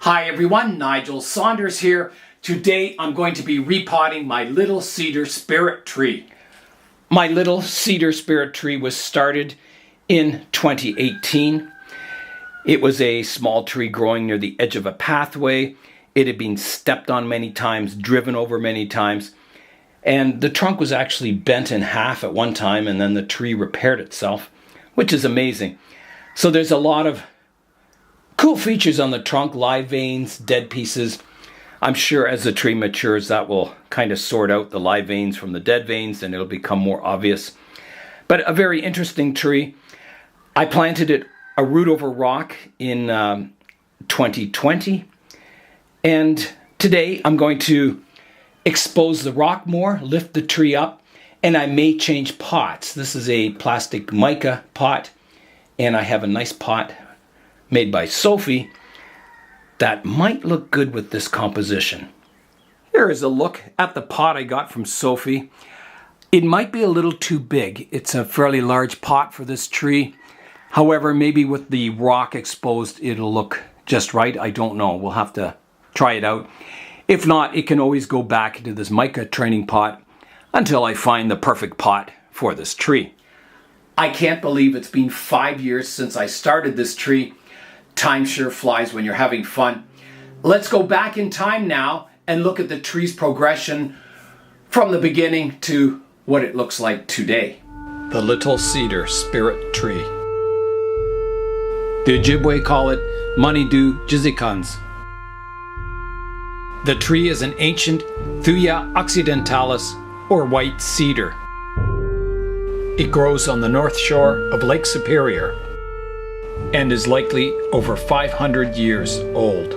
Hi everyone, Nigel Saunders here. Today I'm going to be repotting my little Cedar Spirit Tree. My little Cedar Spirit Tree was started in 2018. It was a small tree growing near the edge of a pathway. It had been stepped on many times, driven over many times, and the trunk was actually bent in half at one time, and then the tree repaired itself, which is amazing. So there's a lot of cool features on the trunk, live veins, dead pieces. I'm sure as the tree matures that will kind of sort out the live veins from the dead veins and it'll become more obvious. But a very interesting tree. I planted it a root over rock in 2020, and today I'm going to expose the rock more, lift the tree up, and I may change pots. This is a plastic mica pot, and I have a nice pot made by Sophie that might look good with this composition. Here is a look at the pot I got from Sophie. It might be a little too big. It's a fairly large pot for this tree. However, maybe with the rock exposed it'll look just right. I don't know. We'll have to try it out. If not, it can always go back into this mica training pot until I find the perfect pot for this tree. I can't believe it's been 5 years since I started this tree. Time sure flies when you're having fun. Let's go back in time now and look at the tree's progression from the beginning to what it looks like today. The little Cedar Spirit Tree. The Ojibwe call it Manidu Jizikans. The tree is an ancient Thuja occidentalis or white cedar. It grows on the north shore of Lake Superior and is likely over 500 years old.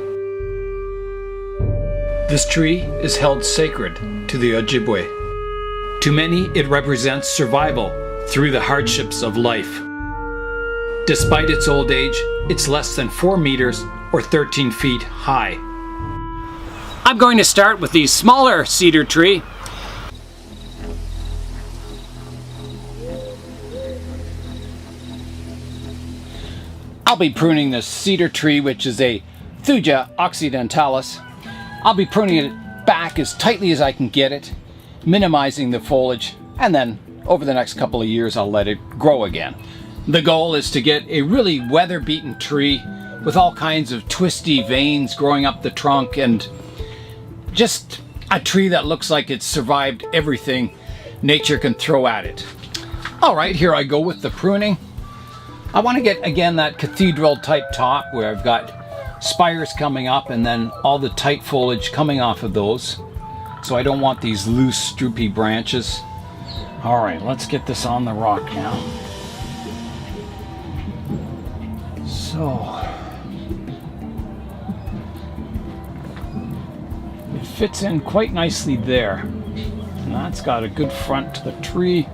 This tree is held sacred to the Ojibwe. To many, it represents survival through the hardships of life. Despite its old age, it's less than 4 meters or 13 feet high. I'm going to start with the smaller cedar tree. I'll be pruning this cedar tree, which is a Thuja occidentalis. I'll be pruning it back as tightly as I can get it, minimizing the foliage, and then over the next couple of years I'll let it grow again. The goal is to get a really weather-beaten tree with all kinds of twisty veins growing up the trunk and just a tree that looks like it's survived everything nature can throw at it. All right, here I go with the pruning. I want to get, again, that cathedral type top where I've got spires coming up and then all the tight foliage coming off of those. So I don't want these loose, droopy branches. All right, let's get this on the rock now. So it fits in quite nicely there. And that's got a good front to the tree.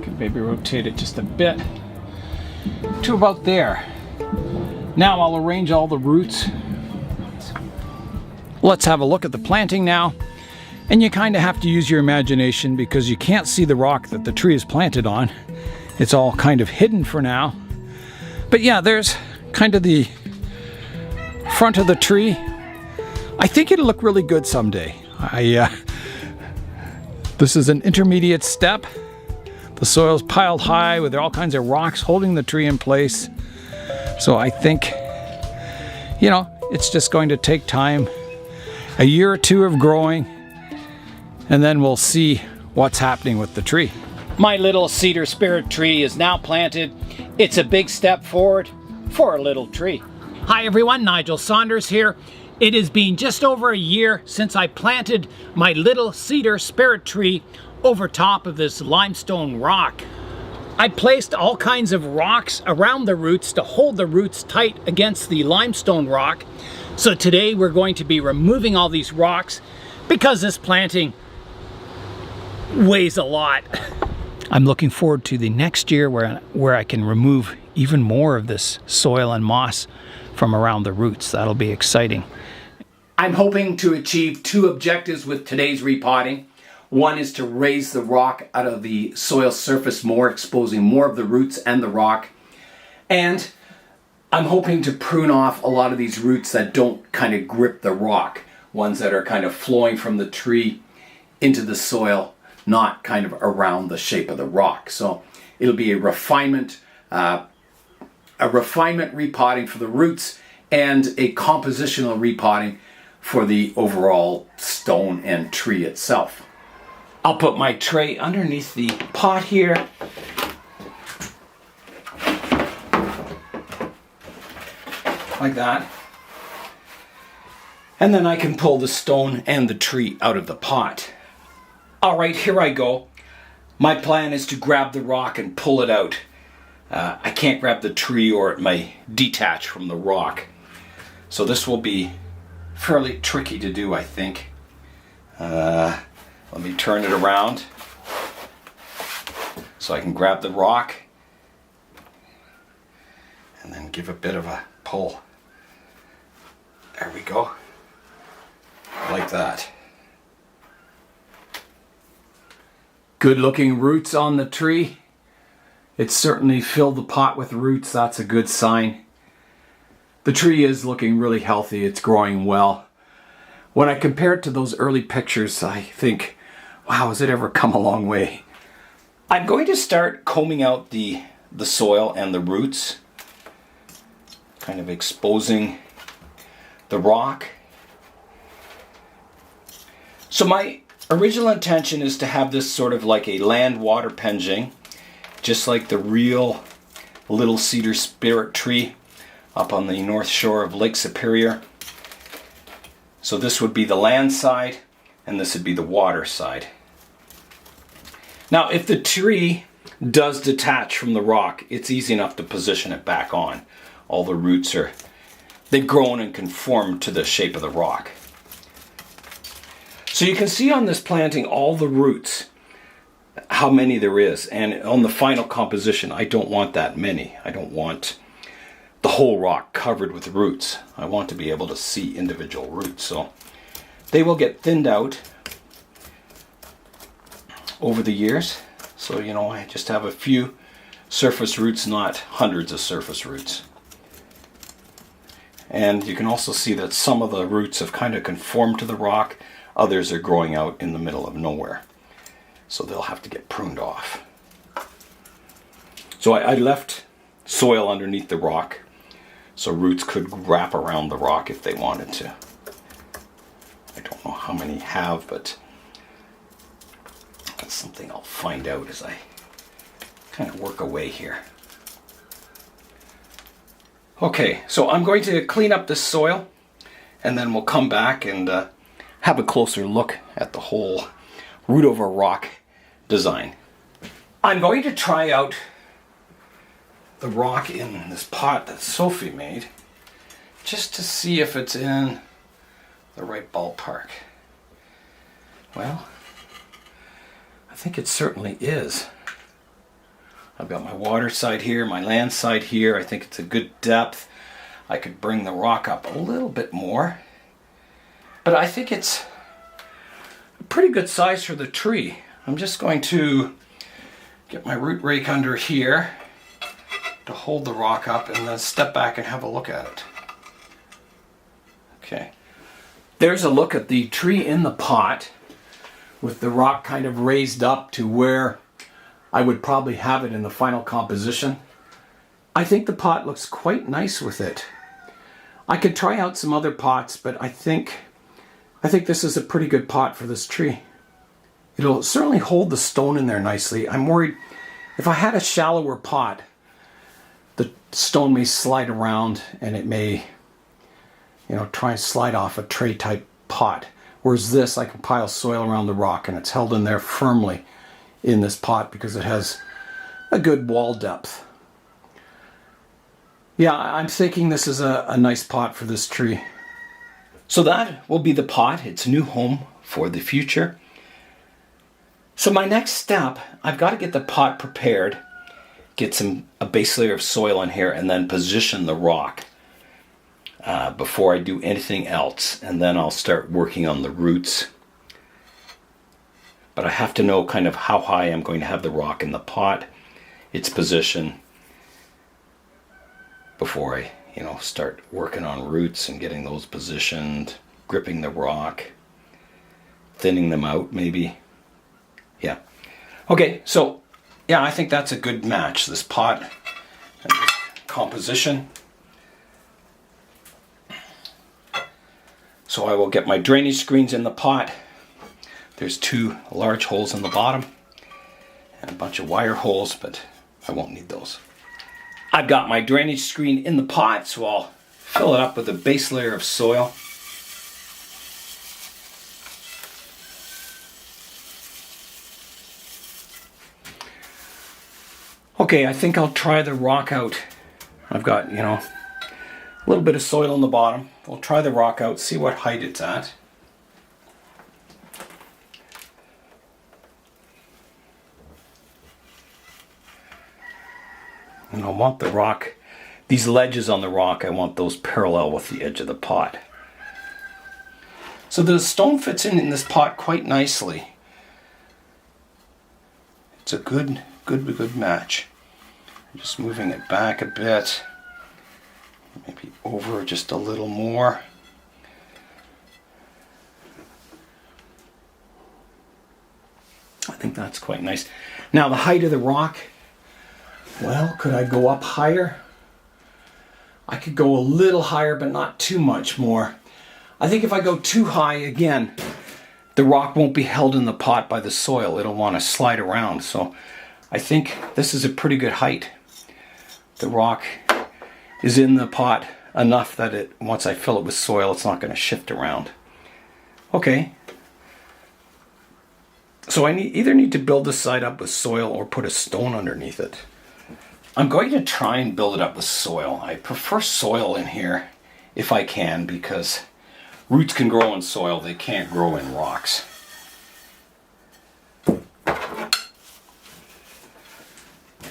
Could maybe rotate it just a bit to about there. Now I'll arrange all the roots. Let's have a look at the planting now. And you kind of have to use your imagination because you can't see the rock that the tree is planted on. It's all kind of hidden for now. But yeah, there's kind of the front of the tree. I think it'll look really good someday. This is an intermediate step. The soil's piled high with all kinds of rocks holding the tree in place. So I think, it's just going to take time, a year or two of growing, and then we'll see what's happening with the tree. My little Cedar Spirit Tree is now planted. It's a big step forward for a little tree. Hi everyone, Nigel Saunders here. It has been just over a year since I planted my little Cedar Spirit Tree over top of this limestone rock. I placed all kinds of rocks around the roots to hold the roots tight against the limestone rock. So today we're going to be removing all these rocks because this planting weighs a lot. I'm looking forward to the next year where I can remove even more of this soil and moss from around the roots. That'll be exciting. I'm hoping to achieve 2 objectives with today's repotting. One is to raise the rock out of the soil surface more, exposing more of the roots and the rock. And I'm hoping to prune off a lot of these roots that don't kind of grip the rock, ones that are kind of flowing from the tree into the soil, not kind of around the shape of the rock. So it'll be a refinement repotting for the roots and a compositional repotting for the overall stone and tree itself. I'll put my tray underneath the pot here. Like that. And then I can pull the stone and the tree out of the pot. All right, here I go. My plan is to grab the rock and pull it out. I can't grab the tree or it may detach from the rock. So this will be fairly tricky to do, I think. Let me turn it around so I can grab the rock and then give a bit of a pull. There we go. Like that. Good looking roots on the tree. It's certainly filled the pot with roots. That's a good sign. The tree is looking really healthy. It's growing well. When I compare it to those early pictures, I think, wow, has it ever come a long way? I'm going to start combing out the soil and the roots, kind of exposing the rock. So my original intention is to have this sort of like a land water penching, just like the real little Cedar Spirit Tree up on the north shore of Lake Superior. So this would be the land side and this would be the water side. Now if the tree does detach from the rock, it's easy enough to position it back on. All the roots they've grown and conformed to the shape of the rock. So you can see on this planting all the roots, how many there is. And on the final composition, I don't want that many. I don't want the whole rock covered with roots. I want to be able to see individual roots. So they will get thinned out over the years. So, you know, I just have a few surface roots, not hundreds of surface roots. And you can also see that some of the roots have kind of conformed to the rock. Others are growing out in the middle of nowhere. So they'll have to get pruned off. So I left soil underneath the rock so roots could wrap around the rock if they wanted to. I don't know how many have, but that's something I'll find out as I kind of work away here. Okay, so I'm going to clean up this soil and then we'll come back and have a closer look at the whole root over rock design. I'm going to try out the rock in this pot that Sophie made just to see if it's in the right ballpark. Well, I think it certainly is. I've got my water side here, my land side here. I think it's a good depth. I could bring the rock up a little bit more. But I think it's a pretty good size for the tree. I'm just going to get my root rake under here to hold the rock up and then step back and have a look at it. Okay. There's a look at the tree in the pot with the rock kind of raised up to where I would probably have it in the final composition. I think the pot looks quite nice with it. I could try out some other pots, but I think this is a pretty good pot for this tree. It'll certainly hold the stone in there nicely. I'm worried if I had a shallower pot, the stone may slide around and it may, you know, try and slide off a tray type pot. Whereas this, I can pile soil around the rock and it's held in there firmly in this pot because it has a good wall depth. Yeah, I'm thinking this is a nice pot for this tree. So that will be the pot, its new home for the future. So my next step, I've got to get the pot prepared, get a base layer of soil in here, and then position the rock before I do anything else. And then I'll start working on the roots. But I have to know kind of how high I'm going to have the rock in the pot, its position, before I start working on roots and getting those positioned, gripping the rock, thinning them out maybe. Yeah. Okay, so yeah, I think that's a good match, this pot and this composition. So I will get my drainage screens in the pot. There's 2 large holes in the bottom and a bunch of wire holes, but I won't need those. I've got my drainage screen in the pot, so I'll fill it up with a base layer of soil. Okay, I think I'll try the rock out. I've got, a little bit of soil in the bottom. We'll try the rock out, see what height it's at. And I want the rock, these ledges on the rock, I want those parallel with the edge of the pot. So the stone fits in this pot quite nicely. It's a good match. I'm just moving it back a bit. Maybe over just a little more. I think that's quite nice. Now the height of the rock, well, could I go up higher? I could go a little higher, but not too much more. I think if I go too high, again, the rock won't be held in the pot by the soil. It'll want to slide around. So I think this is a pretty good height. The rock is in the pot enough that once I fill it with soil, it's not going to shift around. Okay. So I either need to build this side up with soil or put a stone underneath it. I'm going to try and build it up with soil. I prefer soil in here if I can, because roots can grow in soil. They can't grow in rocks.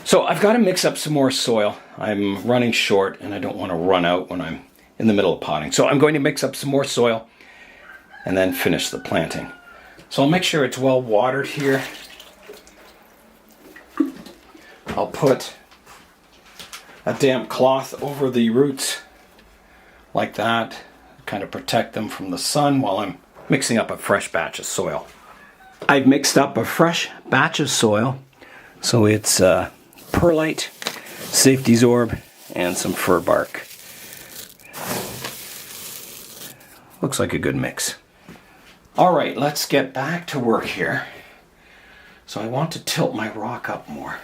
So I've got to mix up some more soil. I'm running short and I don't want to run out when I'm in the middle of potting. So I'm going to mix up some more soil and then finish the planting. So I'll make sure it's well watered here. I'll put a damp cloth over the roots like that, kind of protect them from the sun while I'm mixing up a fresh batch of soil. I've mixed up a fresh batch of soil, so it's perlite, safety sorb, and some fir bark. Looks like a good mix. All right, let's get back to work here. So I want to tilt my rock up more.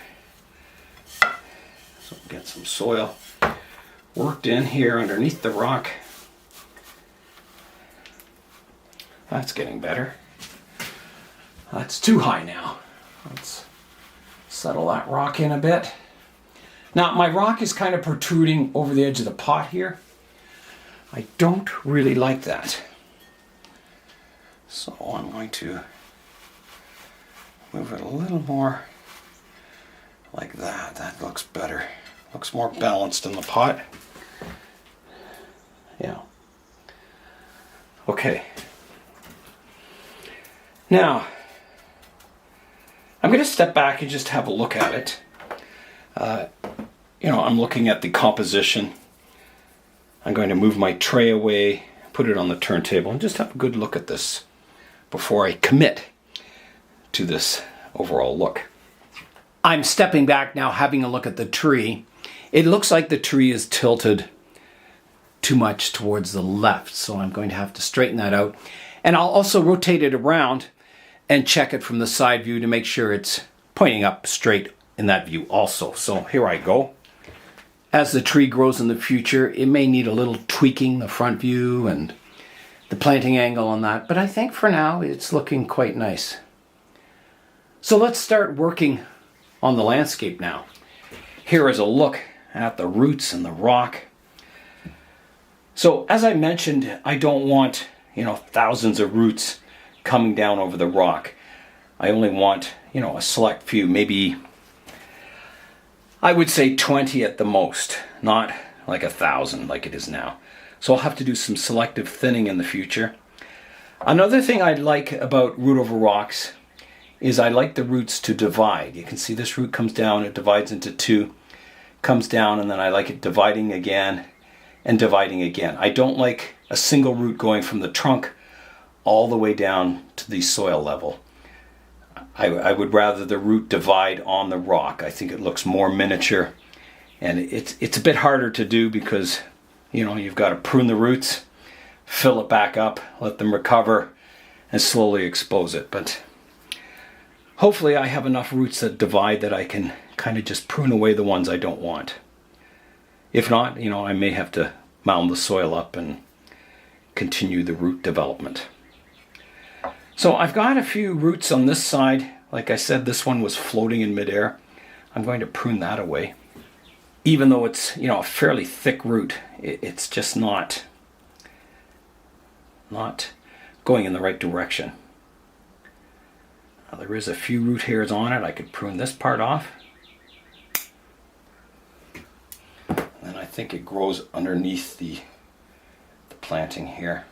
So get some soil worked in here underneath the rock. That's getting better. That's too high now. Let's settle that rock in a bit. Now my rock is kind of protruding over the edge of the pot here. I don't really like that. So I'm going to move it a little more like that. That looks better. Looks more balanced in the pot. Yeah. Okay. Now, I'm going to step back and just have a look at it. I'm looking at the composition. I'm going to move my tray away, put it on the turntable, and just have a good look at this before I commit to this overall look. I'm stepping back now, having a look at the tree. It looks like the tree is tilted too much towards the left, so I'm going to have to straighten that out. And I'll also rotate it around and check it from the side view to make sure it's pointing up straight in that view also. So here I go. As the tree grows in the future, it may need a little tweaking, the front view and the planting angle on that, but I think for now it's looking quite nice. So let's start working on the landscape now. Here is a look at the roots and the rock. So as I mentioned, I don't want, thousands of roots coming down over the rock. I only want, a select few, maybe I would say 20 at the most, not like 1,000 like it is now. So I'll have to do some selective thinning in the future. Another thing I like about root over rocks is I like the roots to divide. You can see this root comes down, it divides into two, comes down, and then I like it dividing again and dividing again. I don't like a single root going from the trunk all the way down to the soil level. I would rather the root divide on the rock. I think it looks more miniature, and it's a bit harder to do because, you know, you've got to prune the roots, fill it back up, let them recover, and slowly expose it. But hopefully I have enough roots that divide that I can kind of just prune away the ones I don't want. If not, you know, I may have to mound the soil up and continue the root development. So I've got a few roots on this side. Like I said, this one was floating in midair. I'm going to prune that away. Even though it's, you know, a fairly thick root, it's just not going in the right direction. Now, there is a few root hairs on it. I could prune this part off. And I think it grows underneath the planting here.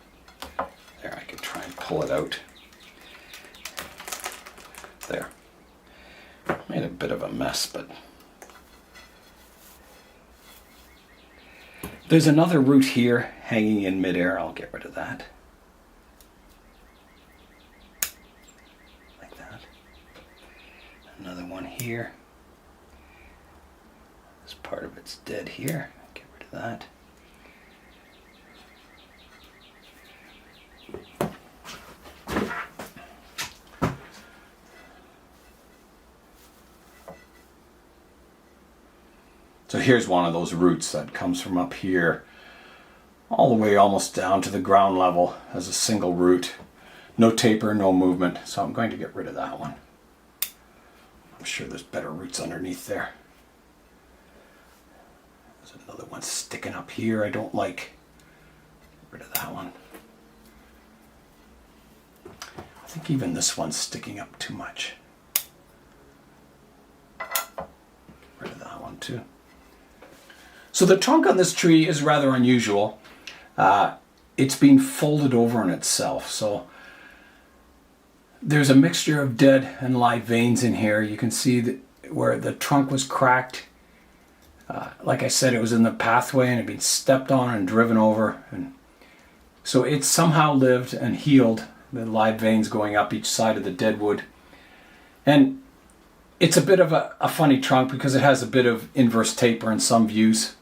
There, I could try and pull it out. There. Made a bit of a mess, but there's another root here hanging in midair. I'll get rid of that. Like that. Another one here. This part of it's dead here. Get rid of that. So here's one of those roots that comes from up here all the way almost down to the ground level as a single root. No taper, no movement. So I'm going to get rid of that one. I'm sure there's better roots underneath there. There's another one sticking up here I don't like. Get rid of that one. I think even this one's sticking up too much. Get rid of that one too. So the trunk on this tree is rather unusual. It's been folded over on itself. So there's a mixture of dead and live veins in here. You can see that where the trunk was cracked. Like I said, it was in the pathway and had been stepped on and driven over. And so it somehow lived and healed, the live veins going up each side of the dead wood. And it's a bit of a funny trunk because it has a bit of inverse taper in some views.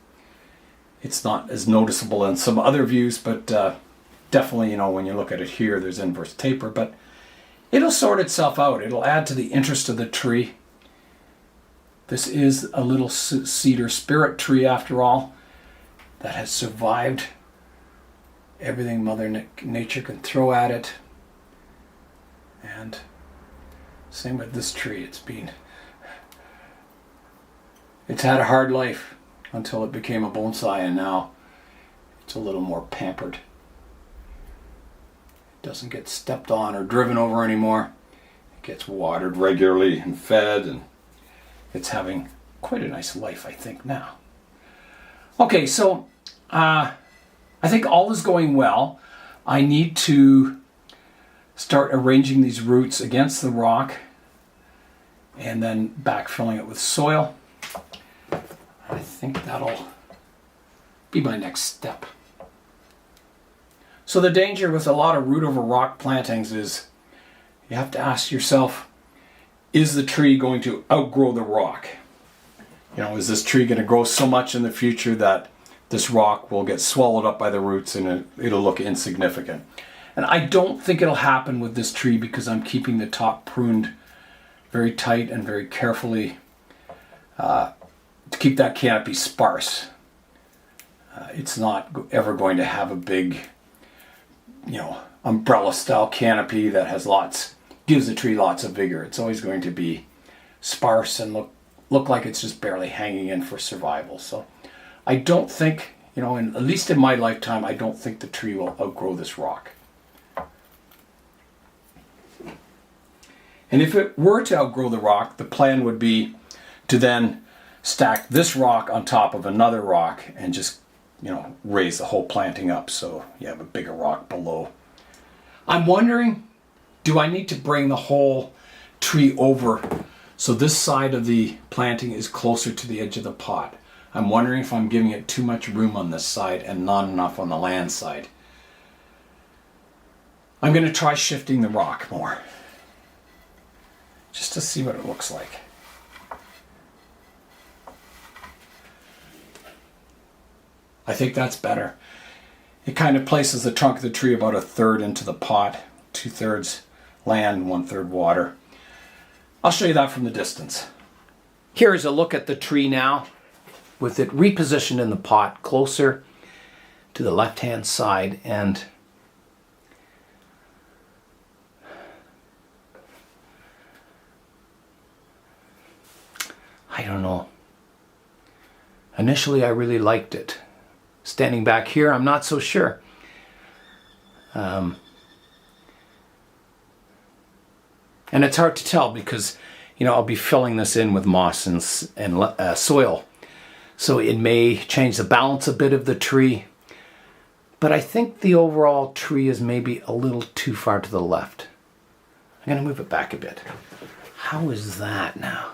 It's not as noticeable in some other views, but definitely, you know, when you look at it here, there's inverse taper. But it'll sort itself out. It'll add to the interest of the tree. This is a little cedar spirit tree, after all, that has survived everything Mother Nature can throw at it. And same with this tree. It's had a hard life until it became a bonsai, and now it's a little more pampered. It doesn't get stepped on or driven over anymore. It gets watered regularly and fed, and it's having quite a nice life, I think, now. Okay, so I think all is going well. I need to start arranging these roots against the rock and then backfilling it with soil. I think that'll be my next step. So the danger with a lot of root over rock plantings is you have to ask yourself, is the tree going to outgrow the rock? You know, is this tree going to grow so much in the future that this rock will get swallowed up by the roots and it'll look insignificant? And I don't think it'll happen with this tree because I'm keeping the top pruned very tight and very carefully to keep that canopy sparse. It's not ever going to have a big, you know, umbrella style canopy that has gives the tree lots of vigor. It's always going to be sparse and look like it's just barely hanging in for survival. So I don't think, you know, at least in my lifetime, I don't think the tree will outgrow this rock. And if it were to outgrow the rock, the plan would be to then stack this rock on top of another rock and just, you know, raise the whole planting up so you have a bigger rock below. I'm wondering, do I need to bring the whole tree over so this side of the planting is closer to the edge of the pot? I'm wondering if I'm giving it too much room on this side and not enough on the land side. I'm going to try shifting the rock more, just to see what it looks like. I think that's better. It kind of places the trunk of the tree about 1/3 into the pot, 2/3 land, 1/3 water. I'll show you that from the distance. Here is a look at the tree now, with it repositioned in the pot closer to the left-hand side, and I don't know. Initially, I really liked it. Standing back here, I'm not so sure. And it's hard to tell because, you know, I'll be filling this in with moss and soil. So it may change the balance a bit of the tree. But I think the overall tree is maybe a little too far to the left. I'm going to move it back a bit. How is that now?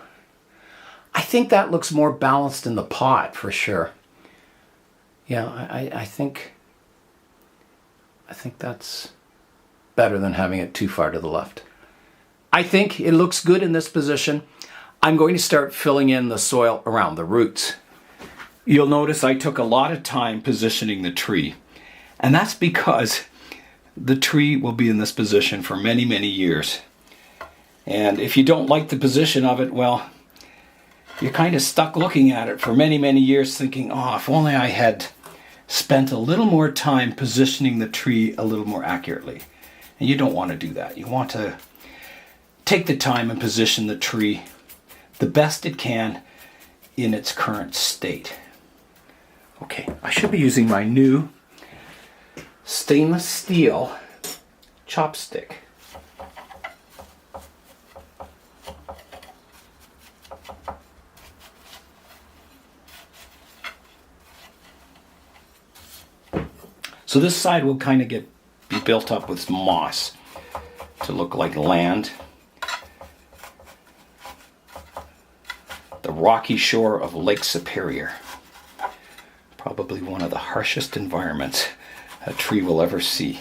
I think that looks more balanced in the pot for sure. Yeah, I think that's better than having it too far to the left. I think it looks good in this position. I'm going to start filling in the soil around the roots. You'll notice I took a lot of time positioning the tree, and that's because the tree will be in this position for many, many years. And if you don't like the position of it, well, you're kind of stuck looking at it for many, many years thinking, oh, if only I had spent a little more time positioning the tree a little more accurately. And you don't want to do that. You want to take the time and position the tree the best it can in its current state. Okay, I should be using my new stainless steel chopstick. So this side will kind of be built up with moss to look like land. The rocky shore of Lake Superior. Probably one of the harshest environments a tree will ever see.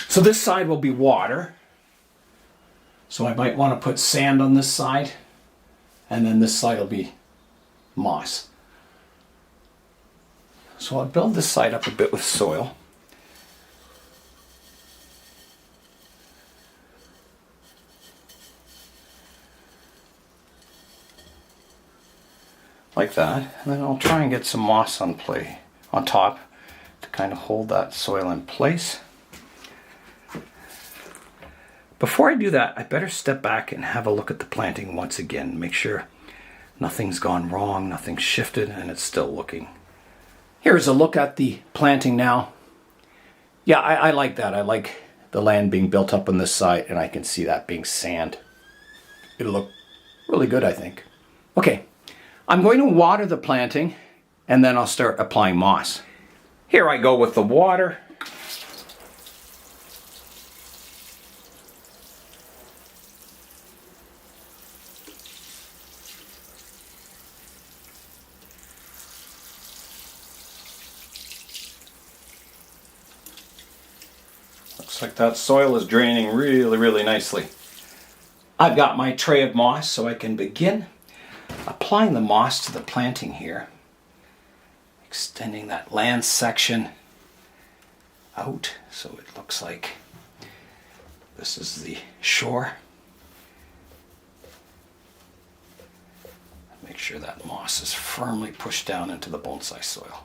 So this side will be water. So I might want to put sand on this side, and then this side will be moss. So I'll build this side up a bit with soil. Like that, and then I'll try and get some moss on top to kind of hold that soil in place. Before I do that, I better step back and have a look at the planting once again, make sure nothing's gone wrong, nothing's shifted, and it's still looking. Here's a look at the planting now. Yeah, I like that. I like the land being built up on this side, and I can see that being sand. It'll look really good, I think. Okay, I'm going to water the planting, and then I'll start applying moss. Here I go with the water. Looks like that soil is draining really, really nicely. I've got my tray of moss, so I can begin applying the moss to the planting here. Extending that land section out so it looks like this is the shore. Make sure that moss is firmly pushed down into the bonsai soil.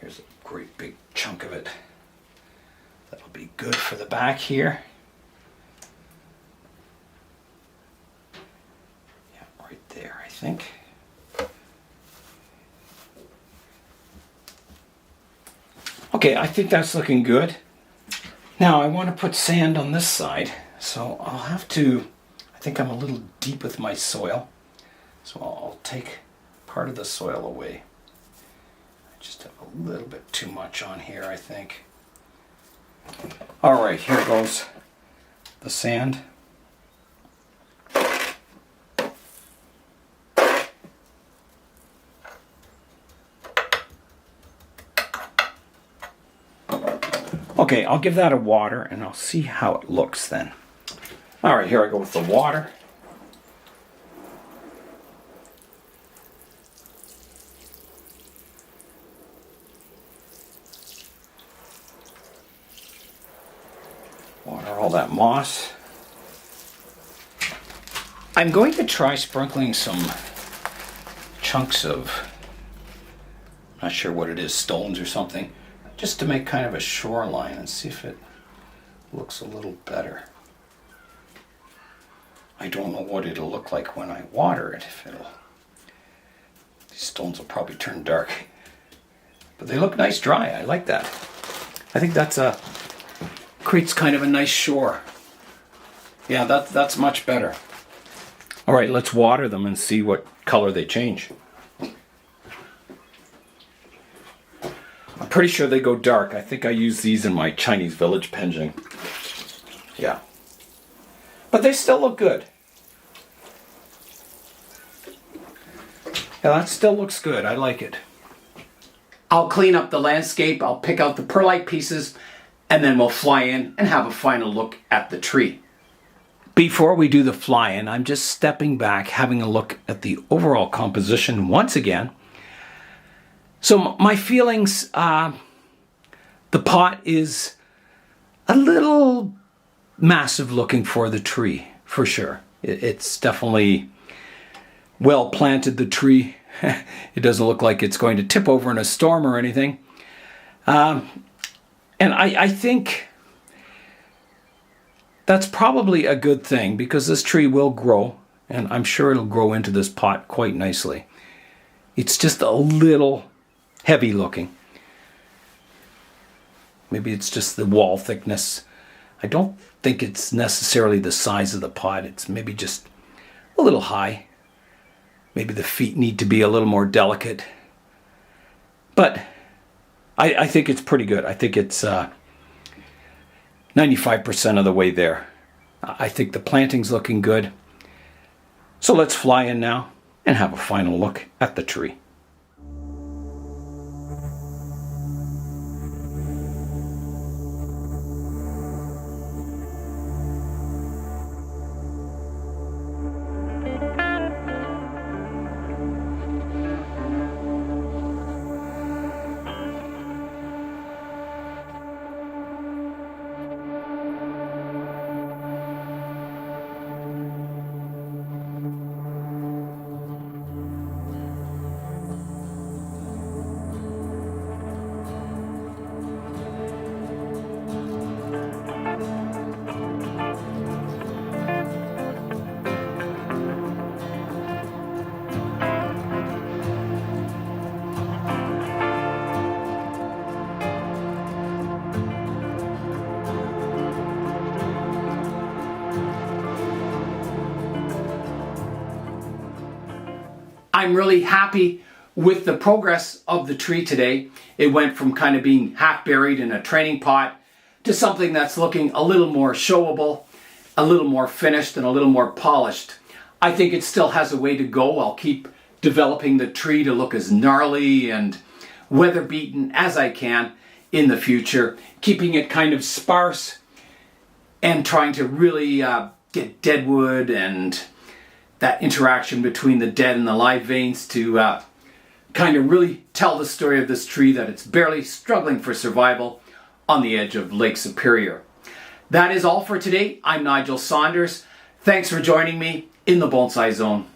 Here's a great big chunk of it. That'll be good for the back here. Yeah, right there, I think. Okay, I think that's looking good. Now I want to put sand on this side, so I'll have to, I think I'm a little deep with my soil, so I'll take part of the soil away. I just have a little bit too much on here, I think. All right, here goes the sand. Okay, I'll give that a water and I'll see how it looks then. All right, here I go with the water. Water all that moss. I'm going to try sprinkling some chunks of, not sure what it is, stones or something, just to make kind of a shoreline and see if it looks a little better. I don't know what it'll look like when I water it. These stones will probably turn dark. But they look nice dry. I like that. I think that's creates kind of a nice shore. Yeah, that's much better. All right, let's water them and see what color they change. I'm pretty sure they go dark. I think I use these in my Chinese village penjing. Yeah. But they still look good. Yeah, that still looks good. I like it. I'll clean up the landscape. I'll pick out the perlite pieces, and then we'll fly in and have a final look at the tree. Before we do the fly-in, I'm just stepping back, having a look at the overall composition once again. So my feelings, the pot is a little massive looking for the tree, for sure. It's definitely well planted, the tree. It doesn't look like it's going to tip over in a storm or anything. And I think that's probably a good thing because this tree will grow, and I'm sure it'll grow into this pot quite nicely. It's just a little heavy looking. Maybe it's just the wall thickness. I don't think it's necessarily the size of the pot. It's maybe just a little high. Maybe the feet need to be a little more delicate. But I think it's pretty good. I think it's 95% of the way there. I think the planting's looking good. So let's fly in now and have a final look at the tree. I'm really happy with the progress of the tree today. It went from kind of being half buried in a training pot to something that's looking a little more showable, a little more finished, and a little more polished. I think it still has a way to go. I'll keep developing the tree to look as gnarly and weather beaten as I can in the future, keeping it kind of sparse and trying to really get deadwood and that interaction between the dead and the live veins to kind of really tell the story of this tree, that it's barely struggling for survival on the edge of Lake Superior. That is all for today. I'm Nigel Saunders. Thanks for joining me in the Bonsai Zone.